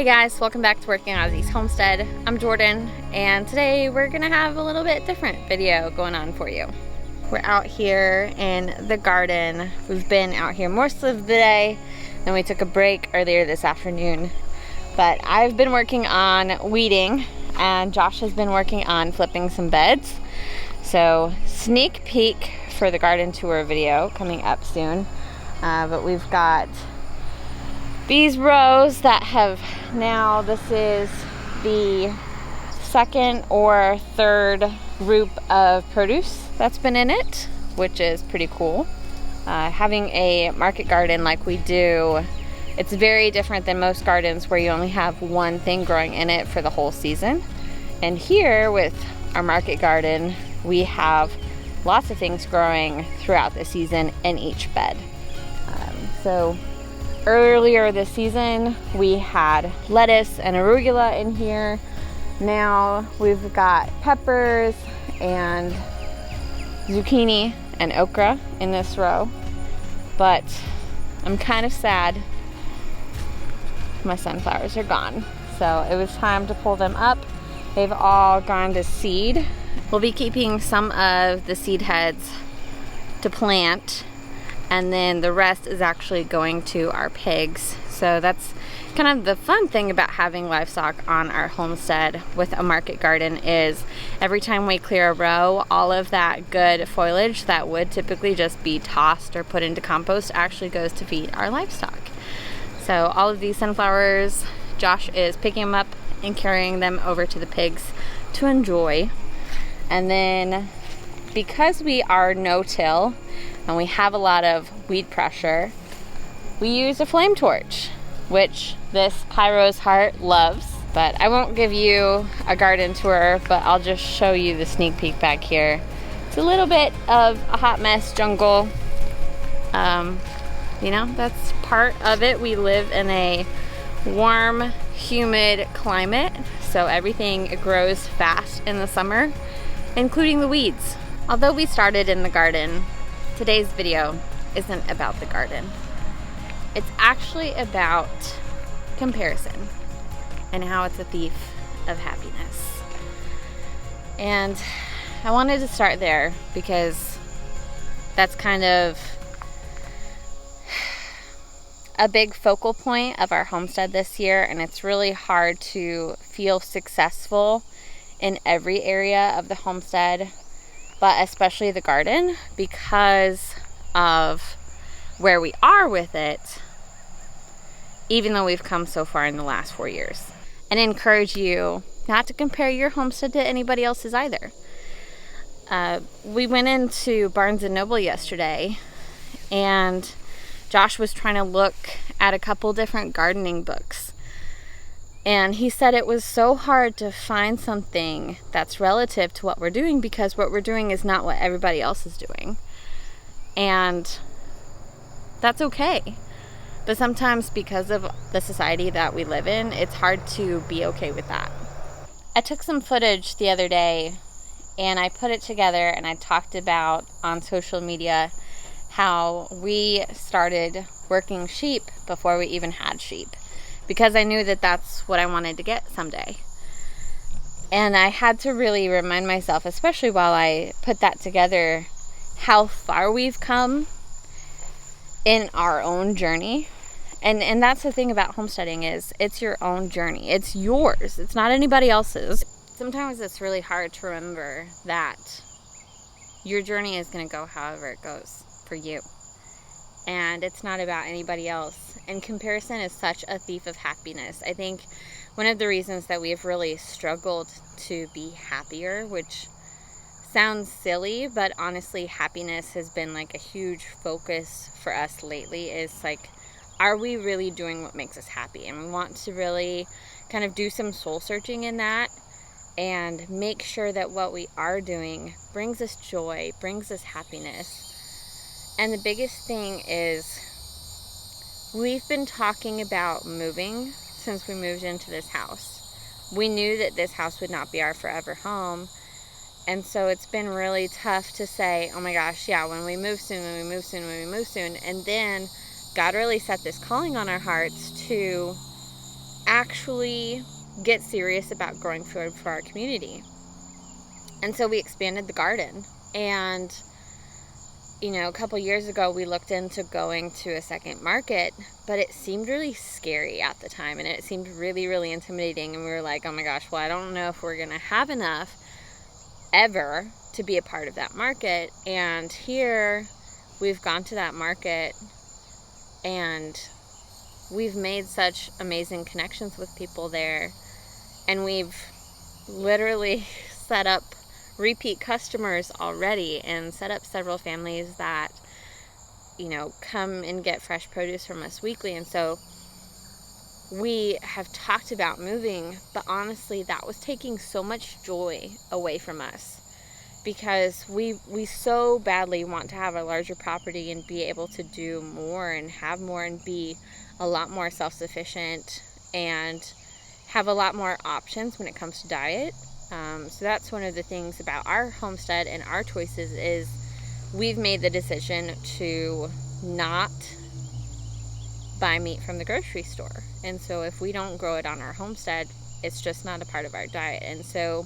Hey guys, welcome back to Working Aussies Homestead. I'm Jordan, and today we're gonna have a little bit different video going on for you. We're out here in the garden. We've been out here most of the day, and we took a break earlier this afternoon. But I've been working on weeding, and Josh has been working on flipping some beds. So sneak peek for the garden tour video coming up soon. But we've got these rows that have now, this is the second or third group of produce that's been in it, which is pretty cool. Having a market garden like we do, it's very different than most gardens where you only have one thing growing in it for the whole season. And here with our market garden, we have lots of things growing throughout the season in each bed. So earlier this season, we had lettuce and arugula in here. Now we've got peppers and zucchini and okra in this row. But I'm kind of sad my sunflowers are gone. So it was time to pull them up. They've all gone to seed. We'll be keeping some of the seed heads to plant, and then the rest is actually going to our pigs. So that's kind of the fun thing about having livestock on our homestead with a market garden, is every time we clear a row, all of that good foliage that would typically just be tossed or put into compost actually goes to feed our livestock. So all of these sunflowers, Josh is picking them up and carrying them over to the pigs to enjoy. And then because we are no-till and we have a lot of weed pressure, we use a flame torch, which this Pyro's heart loves. But I won't give you a garden tour, but I'll just show you the sneak peek back here. It's a little bit of a hot mess jungle. You know, that's part of it. We live in a warm, humid climate, so everything grows fast in the summer, including the weeds. Although we started in the garden, today's video isn't about the garden. It's actually about comparison and how it's a thief of happiness. And I wanted to start there because that's kind of a big focal point of our homestead this year, and it's really hard to feel successful in every area of the homestead, but especially the garden, because of where we are with it, even though we've come so far in the last 4 years. And encourage you not to compare your homestead to anybody else's either. We went into Barnes & Noble yesterday, and Josh was trying to look at a couple different gardening books. And he said it was so hard to find something that's relative to what we're doing, because what we're doing is not what everybody else is doing. And that's okay. But sometimes because of the society that we live in, it's hard to be okay with that. I took some footage the other day and I put it together, and I talked about on social media how we started working sheep before we even had sheep, because I knew that that's what I wanted to get someday. And I had to really remind myself, especially while I put that together, how far we've come in our own journey. And that's the thing about homesteading, is it's your own journey. It's yours. It's not anybody else's. Sometimes it's really hard to remember that your journey is going to go however it goes for you. And it's not about anybody else. And comparison is such a thief of happiness. I think one of the reasons that we've really struggled to be happier, which sounds silly, but honestly, happiness has been like a huge focus for us lately, is like, are we really doing what makes us happy? And we want to really kind of do some soul searching in that and make sure that what we are doing brings us joy, brings us happiness. And the biggest thing is, we've been talking about moving since we moved into this house. We knew that this house would not be our forever home. And so it's been really tough to say, oh my gosh, yeah, when we move soon, when we move soon, when we move soon. And then God really set this calling on our hearts to actually get serious about growing food for our community. And so we expanded the garden. And, a couple years ago, we looked into going to a second market, but it seemed really scary at the time. And it seemed really, really intimidating. And we were like, oh my gosh, well, I don't know if we're going to have enough ever to be a part of that market. And here we've gone to that market and we've made such amazing connections with people there. And we've literally set up repeat customers already and set up several families that, come and get fresh produce from us weekly. And so we have talked about moving, but honestly, that was taking so much joy away from us because we so badly want to have a larger property and be able to do more and have more and be a lot more self-sufficient and have a lot more options when it comes to diet. So that's one of the things about our homestead and our choices is we've made the decision to not buy meat from the grocery store. And so if we don't grow it on our homestead, it's just not a part of our diet. And so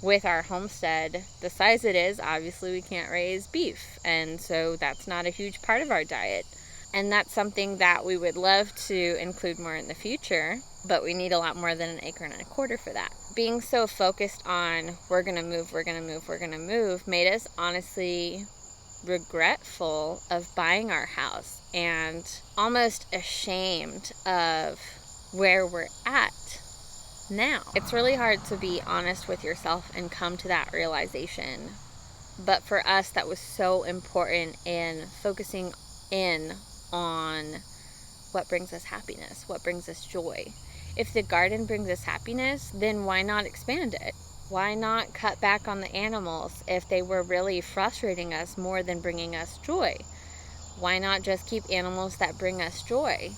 with our homestead, the size it is, obviously we can't raise beef. And so that's not a huge part of our diet. And that's something that we would love to include more in the future, but we need a lot more than 1.25 acres for that. Being so focused on we're going to move made us honestly regretful of buying our house and almost ashamed of where we're at now. It's really hard to be honest with yourself and come to that realization. But for us, that was so important in focusing in on what brings us happiness, what brings us joy. If the garden brings us happiness, then why not expand it? Why not cut back on the animals if they were really frustrating us more than bringing us joy? Why not just keep animals that bring us joy?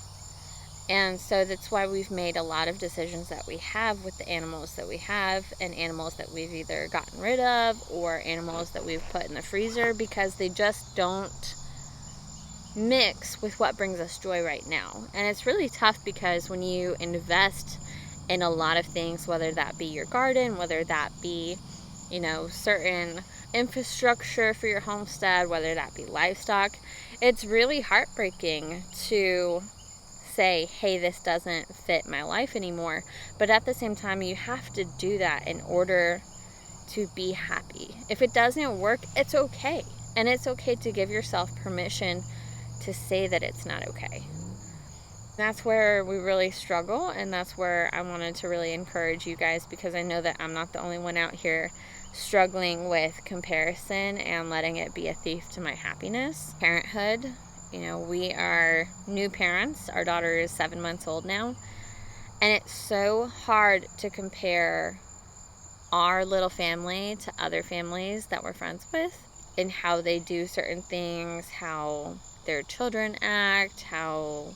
And so that's why we've made a lot of decisions that we have with the animals that we have and animals that we've either gotten rid of or animals that we've put in the freezer because they just don't mix with what brings us joy right now. And it's really tough because when you invest in a lot of things, whether that be your garden, whether that be, certain infrastructure for your homestead, whether that be livestock, it's really heartbreaking to say, hey, this doesn't fit my life anymore. But at the same time, you have to do that in order to be happy. If it doesn't work, it's okay. And it's okay to give yourself permission to say that it's not okay. That's where we really struggle, and that's where I wanted to really encourage you guys, because I know that I'm not the only one out here struggling with comparison and letting it be a thief to my happiness. Parenthood, we are new parents. Our daughter is 7 months old now, and it's so hard to compare our little family to other families that we're friends with and how they do certain things, how their children act, how,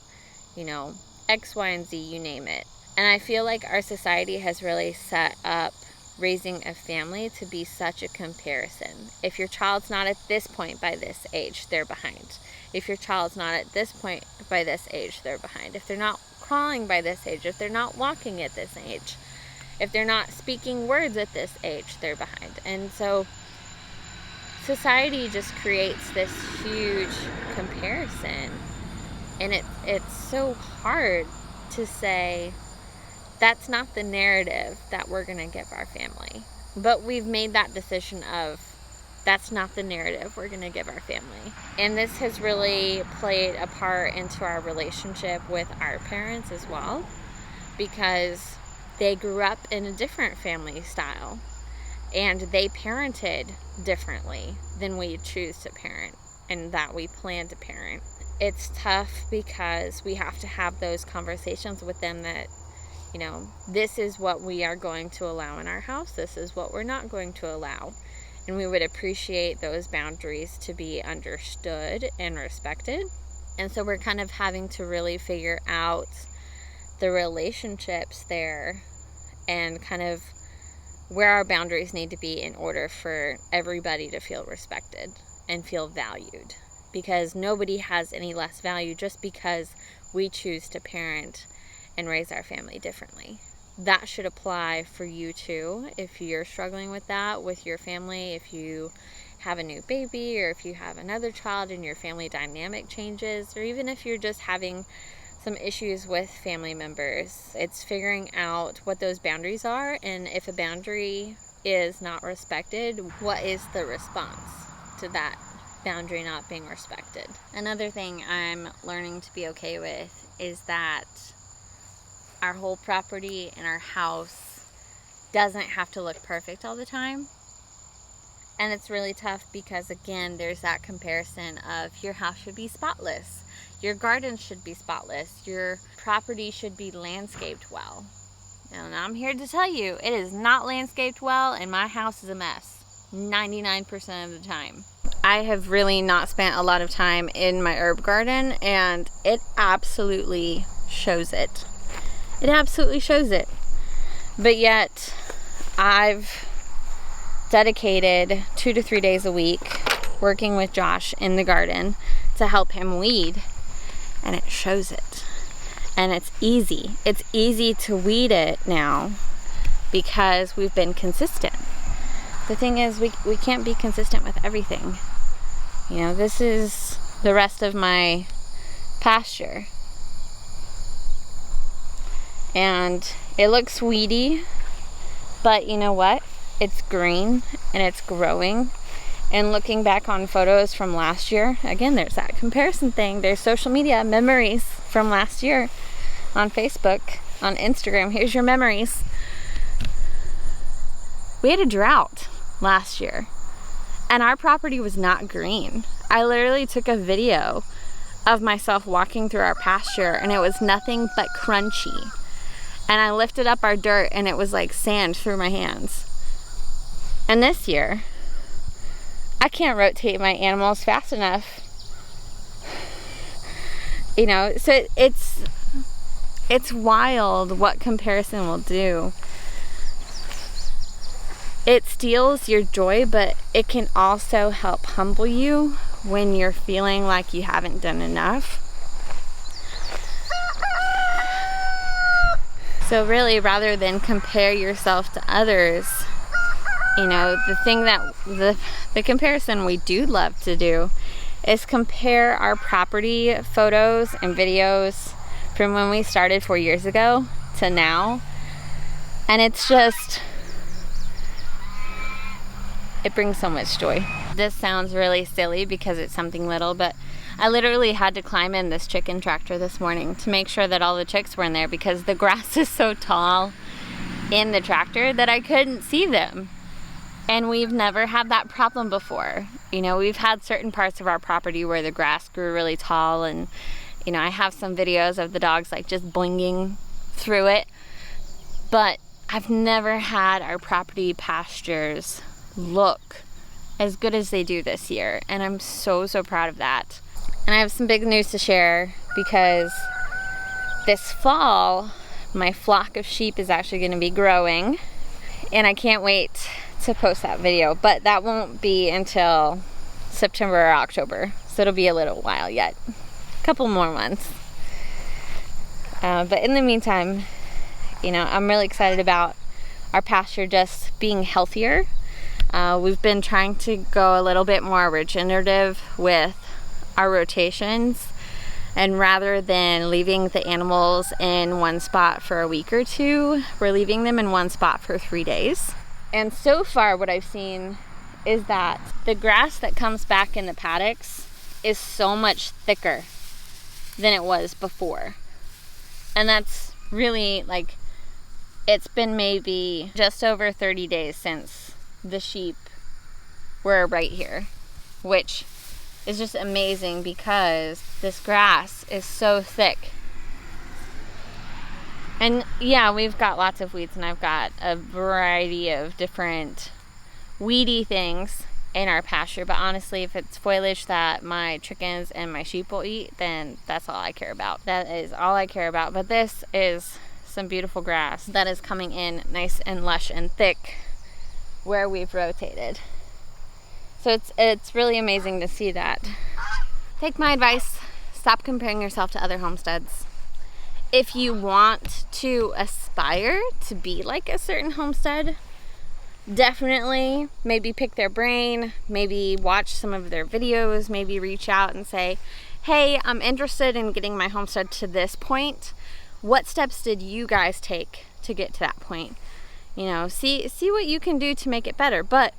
X, Y, and Z, you name it. And I feel like our society has really set up raising a family to be such a comparison. If your child's not at this point by this age, they're behind. If your child's not at this point by this age, they're behind. If they're not crawling by this age, if they're not walking at this age, if they're not speaking words at this age, they're behind. And so society just creates this huge comparison, and it's so hard to say that's not the narrative that we're going to give our family. But we've made that decision of that's not the narrative we're going to give our family. And this has really played a part into our relationship with our parents as well, because they grew up in a different family style and they parented differently than we choose to parent and that we plan to parent. It's tough because we have to have those conversations with them that, this is what we are going to allow in our house. This is what we're not going to allow. And we would appreciate those boundaries to be understood and respected. And so we're kind of having to really figure out the relationships there and kind of where our boundaries need to be in order for everybody to feel respected and feel valued. Because nobody has any less value just because we choose to parent and raise our family differently. That should apply for you too if you're struggling with that with your family, if you have a new baby, or if you have another child and your family dynamic changes, or even if you're just having some issues with family members. It's figuring out what those boundaries are, and if a boundary is not respected, what is the response to that boundary not being respected? Another thing I'm learning to be okay with is that our whole property and our house doesn't have to look perfect all the time. And it's really tough because, again, there's that comparison of your house should be spotless, your garden should be spotless, your property should be landscaped well. And I'm here to tell you, it is not landscaped well, and my house is a mess 99% of the time. I have really not spent a lot of time in my herb garden, and it absolutely shows it. It absolutely shows it. But yet, I've dedicated 2 to 3 days a week working with Josh in the garden to help him weed, and it shows it. And it's easy. It's easy to weed it now because we've been consistent. The thing is, we can't be consistent with everything. You know, this is the rest of my pasture. And it looks weedy, but you know what? It's green and it's growing. And looking back on photos from last year, again, there's that comparison thing. There's social media memories from last year on Facebook, on Instagram. Here's your memories. We had a drought last year, and our property was not green. I literally took a video of myself walking through our pasture, and it was nothing but crunchy. And I lifted up our dirt, and it was like sand through my hands. And this year, I can't rotate my animals fast enough. You know, so it's wild what comparison will do. It steals your joy, but it can also help humble you when you're feeling like you haven't done enough. So really, rather than compare yourself to others, you know, the thing that the comparison we do love to do is compare our property photos and videos from when we started 4 years ago to now. And it's just, it brings so much joy. This sounds really silly because it's something little, but I literally had to climb in this chicken tractor this morning to make sure that all the chicks were in there because the grass is so tall in the tractor that I couldn't see them. And we've never had that problem before. You know, we've had certain parts of our property where the grass grew really tall, and, you know, I have some videos of the dogs like just blinging through it. But I've never had our property pastures look as good as they do this year. And I'm so, so proud of that. And I have some big news to share because this fall, my flock of sheep is actually going to be growing. And I can't wait to post that video, but that won't be until September or October, so it'll be a little while yet, a couple more months. But in the meantime, you know, I'm really excited about our pasture just being healthier. We've been trying to go a little bit more regenerative with our rotations, and rather than leaving the animals in one spot for a week or two, we're leaving them in one spot for 3 days. And so far what I've seen is that the grass that comes back in the paddocks is so much thicker than it was before. And that's really, like, it's been maybe just over 30 days since the sheep were right here, which is just amazing because this grass is so thick. And yeah, we've got lots of weeds, and I've got a variety of different weedy things in our pasture, but honestly, if it's foliage that my chickens and my sheep will eat, then that's all I care about. That is all I care about. But this is some beautiful grass that is coming in nice and lush and thick where we've rotated. So it's really amazing to see that. Take my advice, stop comparing yourself to other homesteads. if you want to aspire to be like a certain homestead, definitely maybe pick their brain, maybe watch some of their videos, maybe reach out and say, hey, I'm interested in getting my homestead to this point. What steps did you guys take to get to that point? You know, see what you can do to make it better, but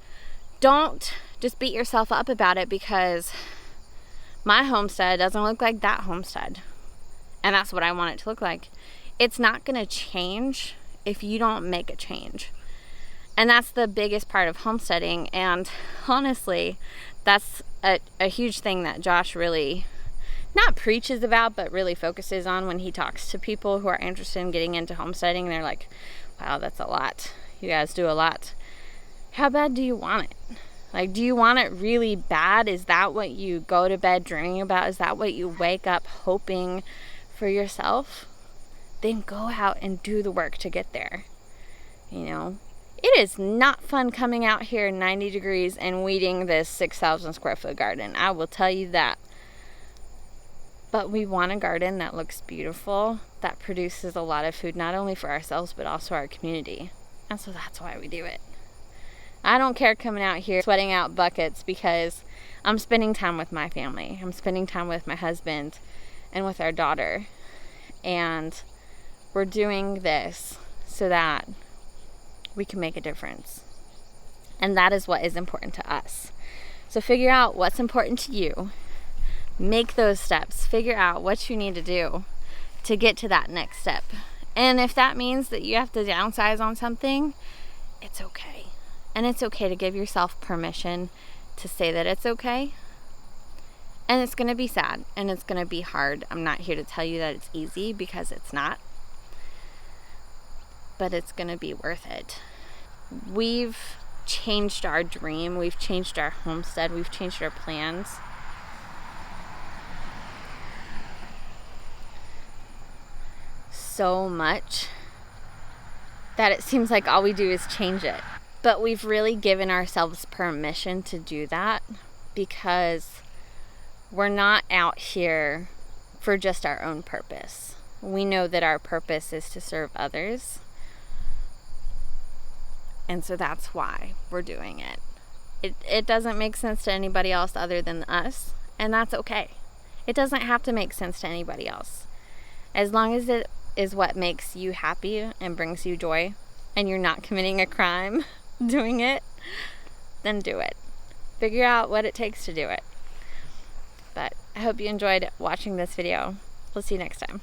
don't just beat yourself up about it because my homestead doesn't look like that homestead. And that's what I want it to look like. It's not going to change if you don't make a change. And that's the biggest part of homesteading. And honestly, that's a huge thing that Josh really not preaches about, but really focuses on when he talks to people who are interested in getting into homesteading. They're like, wow, that's a lot. You guys do a lot. How bad do you want it? Like, do you want it really bad? Is that what you go to bed dreaming about? Is that what you wake up hoping for yourself? Then go out and do the work to get there. You know, it is not fun coming out here 90 degrees and weeding this 6,000 square foot garden. I will tell you that. But we want a garden that looks beautiful, that produces a lot of food, not only for ourselves, but also our community. And so that's why we do it. I don't care coming out here sweating out buckets because I'm spending time with my family. I'm spending time with my husband and with our daughter. And we're doing this so that we can make a difference. And that is what is important to us. So figure out what's important to you. Make those steps. Figure out what you need to do to get to that next step. And if that means that you have to downsize on something, it's okay. And it's okay to give yourself permission to say that it's okay. And it's going to be sad and it's going to be hard. I'm not here to tell you that it's easy because it's not. But it's going to be worth it. We've changed our dream. We've changed our homestead. We've changed our plans. So much that it seems like all we do is change it. But we've really given ourselves permission to do that because we're not out here for just our own purpose. We know that our purpose is to serve others. And so that's why we're doing it. It doesn't make sense to anybody else other than us, and that's okay. It doesn't have to make sense to anybody else. As long as it is what makes you happy and brings you joy, and you're not committing a crime doing it, then do it. Figure out what it takes to do it. But I hope you enjoyed watching this video. We'll see you next time.